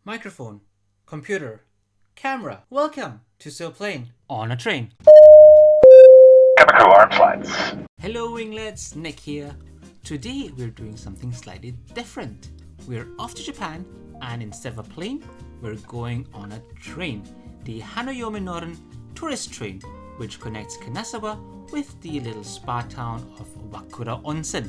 Microphone, computer, camera. Welcome to SOPLANE on a train. Chemical arm flights. Hello winglets, Nick here. Today we're doing something slightly different. We're off to Japan and instead of a plane, we're going on a train. The Hanayome Noren tourist train, which connects Kanazawa with the little spa town of Wakuraonsen.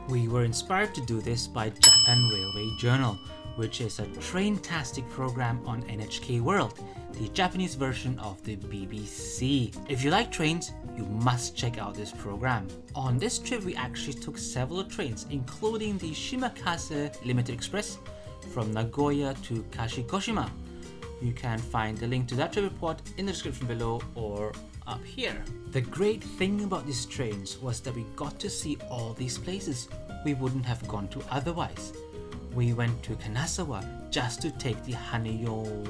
We were inspired to do this by Japan Railway Journal, which is a train-tastic program on NHK World, the Japanese version of the BBC. If you like trains, you must check out this program. On this trip, we actually took several trains, including the SHIMAKAZE Limited Express from Nagoya to Kashikojima. You can find the link to that trip report in the description below or up here. The great thing about these trains was that we got to see all these places we wouldn't have gone to otherwise. We went to Kanazawa just to take the Hanayome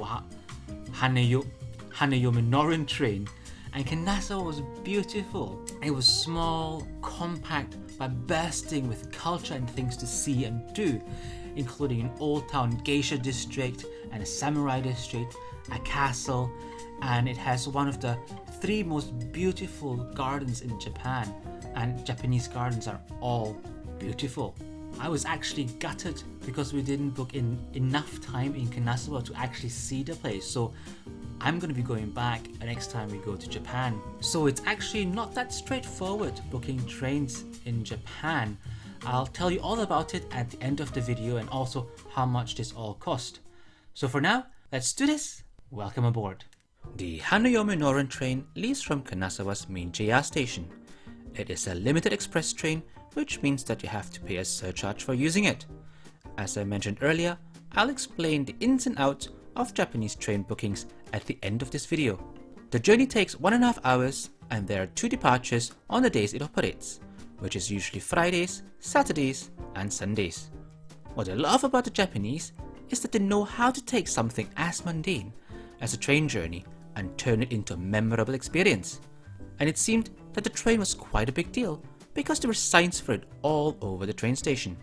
Noren train, and Kanazawa was beautiful. It was small, compact, but bursting with culture and things to see and do, including an old town geisha district and a samurai district, a castle, and it has one of the 3 most beautiful gardens in Japan, and Japanese gardens are all beautiful. I was actually gutted because we didn't book in enough time in Kanazawa to actually see the place, so I'm going to be going back the next time we go to Japan. So it's actually not that straightforward booking trains in Japan. I'll tell you all about it at the end of the video and also how much this all cost. So for now, let's do this. Welcome aboard. The Hanayome Noren train leaves from Kanazawa's main JR station. It is a limited express train, which means that you have to pay a surcharge for using it. As I mentioned earlier, I'll explain the ins and outs of Japanese train bookings at the end of this video. The journey takes 1.5 hours and there are 2 departures on the days it operates, which is usually Fridays, Saturdays and Sundays. What I love about the Japanese is that they know how to take something as mundane as a train journey and turn it into a memorable experience. And it seemed that the train was quite a big deal because there were signs for it all over the train station.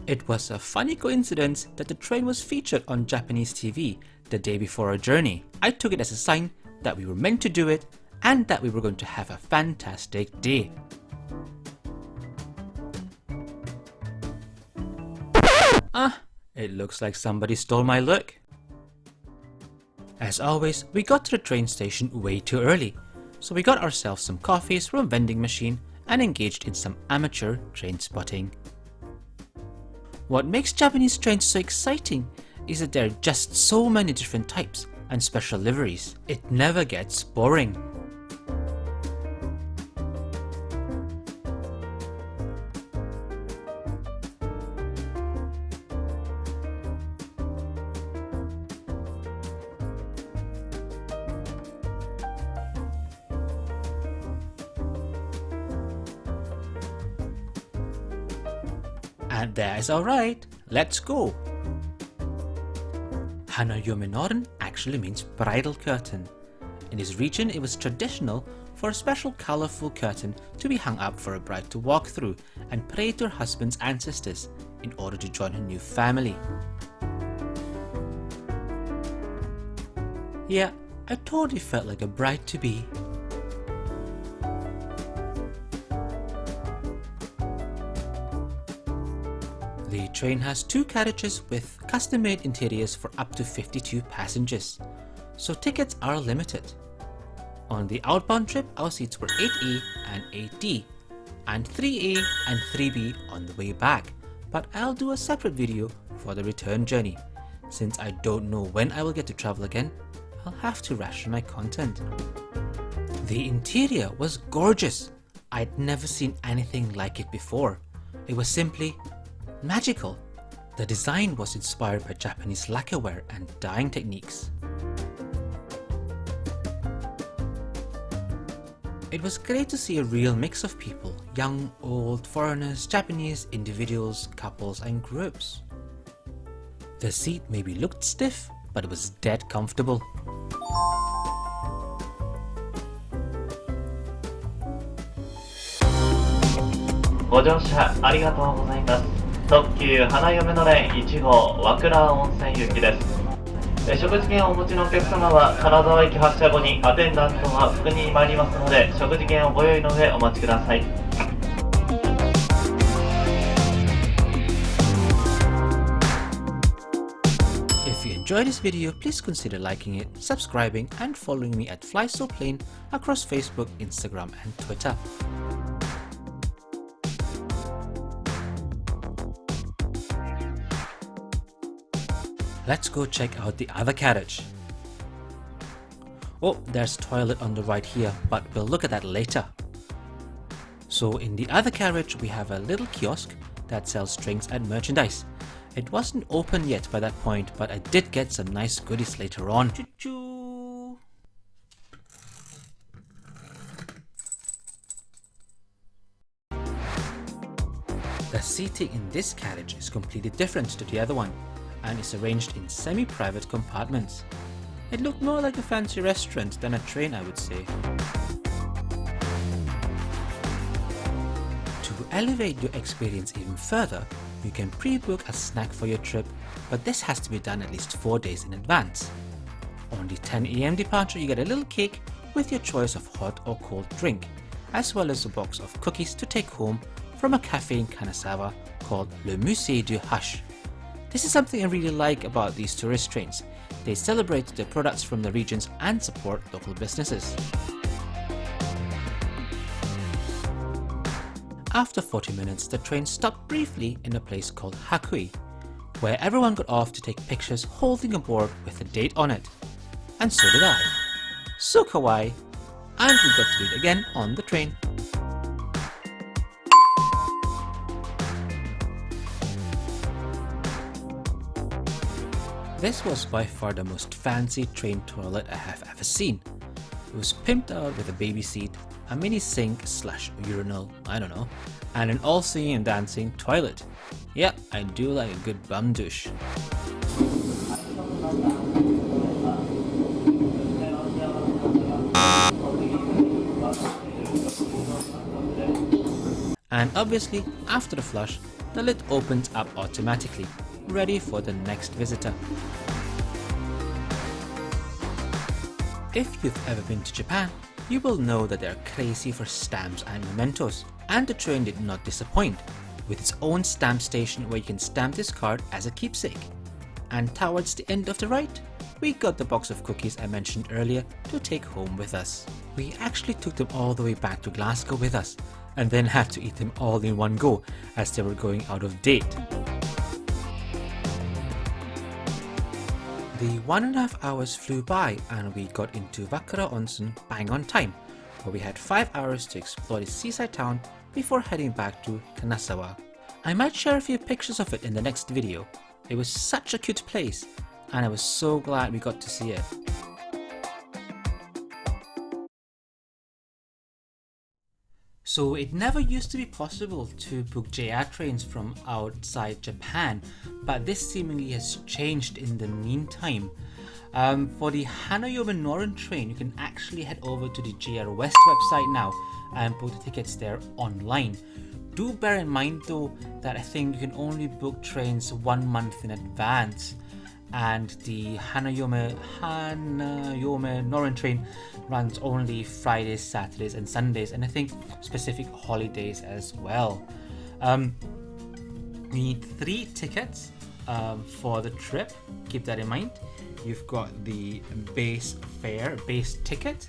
It was a funny coincidence that the train was featured on Japanese TV the day before our journey. I took it as a sign that we were meant to do it and that we were going to have a fantastic day. It looks like somebody stole my look. As always, we got to the train station way too early, so we got ourselves some coffees from a vending machine and engaged in some amateur train spotting. What makes Japanese trains so exciting is that there are just so many different types and special liveries. It never gets boring. And that is alright, let's go! Hanayome Noren actually means bridal curtain. In this region, it was traditional for a special colourful curtain to be hung up for a bride to walk through and pray to her husband's ancestors in order to join her new family. Yeah, I totally felt like a bride-to-be. The train has 2 carriages with custom-made interiors for up to 52 passengers, so tickets are limited. On the outbound trip, our seats were 8A and 8D, and 3A and 3B on the way back, but I'll do a separate video for the return journey. Since I don't know when I will get to travel again, I'll have to ration my content. The interior was gorgeous. I'd never seen anything like it before. It was simply magical. The design was inspired by Japanese lacquerware and dyeing techniques. It was great to see a real mix of people, young, old, foreigners, Japanese, individuals, couples and groups. The seat maybe looked stiff, but it was dead comfortable. Go乗車ありがとうございます。特急花嫁のれん1号和倉温泉行きです。食事券をお持ちのお客様は金沢駅発車後にアテンダントが確認に参りますので、食事券をご用意の上お待ちください。If you enjoyed this video, please consider liking it, subscribing, and following me at SOPLANE across Facebook, Instagram, and Twitter. Let's go check out the other carriage. Oh, there's a toilet on the right here, but we'll look at that later. So in the other carriage, we have a little kiosk that sells drinks and merchandise. It wasn't open yet by that point, but I did get some nice goodies later on. Choo-choo! The seating in this carriage is completely different to the other one, and is arranged in semi-private compartments. It looked more like a fancy restaurant than a train, I would say. To elevate your experience even further, you can pre-book a snack for your trip, but this has to be done at least 4 days in advance. On the 10 AM departure, you get a little cake with your choice of hot or cold drink, as well as a box of cookies to take home from a cafe in Kanazawa called Le Musée du Hache. This is something I really like about these tourist trains. They celebrate the products from the regions and support local businesses. After 40 minutes, the train stopped briefly in a place called Hakui, where everyone got off to take pictures holding a board with a date on it. And so did I. So kawaii! And we got to do it again on the train. This was by far the most fancy train toilet I have ever seen. It was pimped out with a baby seat, a mini sink / urinal, I don't know, and an all singing and dancing toilet. Yeah, I do like a good bum douche. And obviously, after the flush, the lid opens up automatically, ready for the next visitor. If you've ever been to Japan, you will know that they're crazy for stamps and mementos, and the train did not disappoint, with its own stamp station where you can stamp this card as a keepsake. And towards the end of the ride, we got the box of cookies I mentioned earlier to take home with us. We actually took them all the way back to Glasgow with us, and then had to eat them all in one go as they were going out of date. The 1.5 hours flew by and we got into Wakuraonsen bang on time, where we had 5 hours to explore the seaside town before heading back to Kanazawa. I might share a few pictures of it in the next video. It was such a cute place, and I was so glad we got to see it. So it never used to be possible to book JR trains from outside Japan, but this seemingly has changed in the meantime. For the Hanayome Noren train, you can actually head over to the JR West website now and book the tickets there online. Do bear in mind though that I think you can only book trains 1 month in advance, and the Hanayome Noren train runs only Fridays, Saturdays and Sundays, and I think specific holidays as well. We need 3 tickets for the trip, keep that in mind. You've got the base fare, base ticket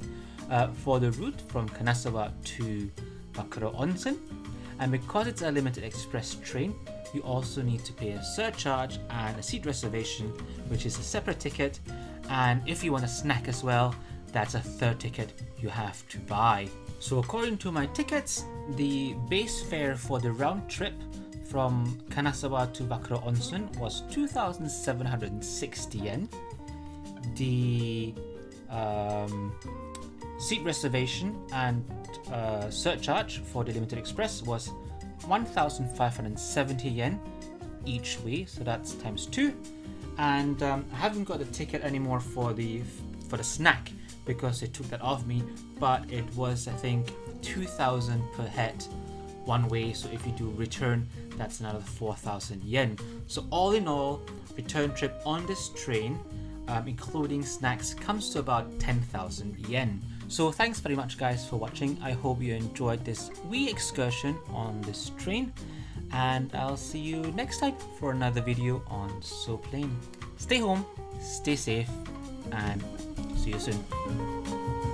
for the route from Kanazawa to Wakuraonsen, and because it's a limited express train, you also need to pay a surcharge and a seat reservation, which is a separate ticket, and if you want a snack as well, that's a 3rd ticket you have to buy. So according to my tickets, the base fare for the round trip from Kanazawa to Wakuraonsen was 2,760 yen. The seat reservation and surcharge for the limited express was 1,570 yen each way, so that's times 2. And I haven't got the ticket anymore for the snack because they took that off me, but it was I think 2,000 per head one way, so if you do return, that's another 4,000 yen. So all in all, return trip on this train, including snacks, comes to about 10,000 yen. So thanks very much guys for watching. I hope you enjoyed this wee excursion on this train, and I'll see you next time for another video on SOPLANE. Stay home, stay safe, and see you soon.